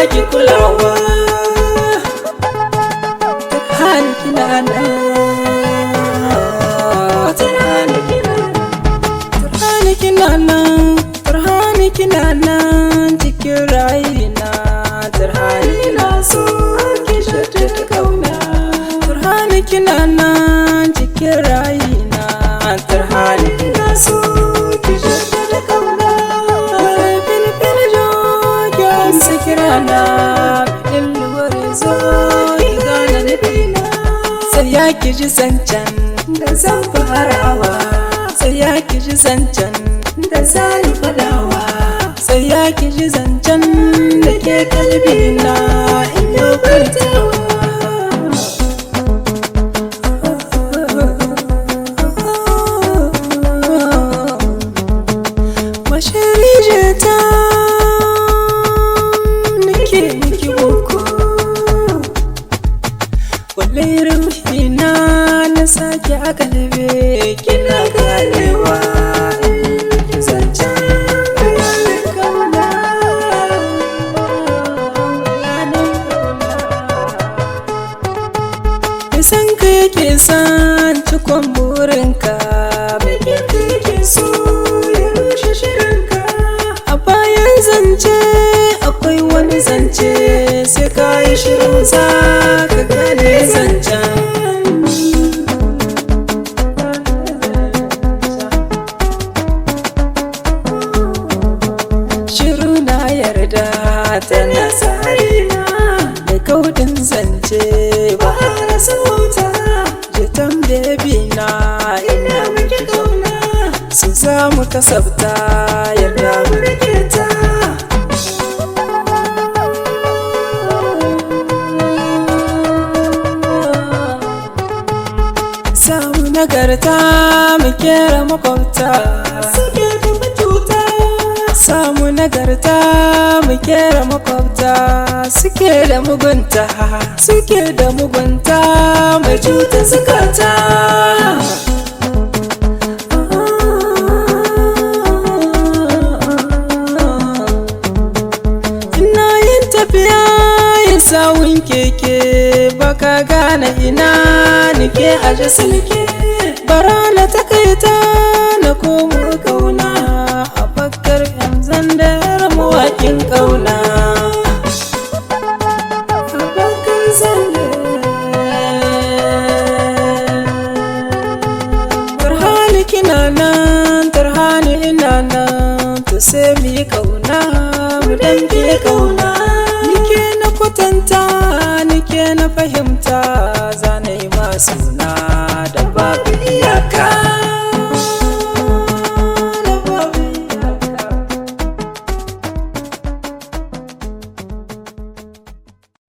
baki kulawa. Turhani kina nan, Turhani kina nan, Turhani kina nan cikin rayina. Turhani ina so ki jaddada kauna. Turhani kina nan cikin rayina. Turhani ina so ki jaddada kauna. Fil jo ki amsa kirana, illuwar zo ki gane nufina. Sai ya ki ji zancen da zan farawa, sai ya ki ji zancen da zan fadawa, sai ya ki ji zancen da ke kalbina in yau furtawa. Mashirijita nake miki boko, wallahi ruhina na sake a kalbe kina ganewa. San ka yake san cikon burinka, mai yake so ya rushe shirinka. A bayan zance akwai wani zance, sai ka yi shirin za ka gane zancen. Shiru na yarda tana tsarina, mai kaudin zance ba a sauta. Jitan bebi na ina miki kauna, su za mu kasabta yarda mu rike ta. Samu nagarta mu kera makwabta, suke da mututa. Samu nagarta mu kera makwabta, suke da mugunta, suke da mugunta mai cuta zukata. Ina yin tafiya yin sawun keke, baka gane ina nike aje silke. Bara na takaita na komo kauna, a bakar yan zandar mawakin kauna. Turhani kina nan, Turhani ina nan, to sai mu yi kauna, mu dange kauna. Nike na kwatanta, nike na fahimta.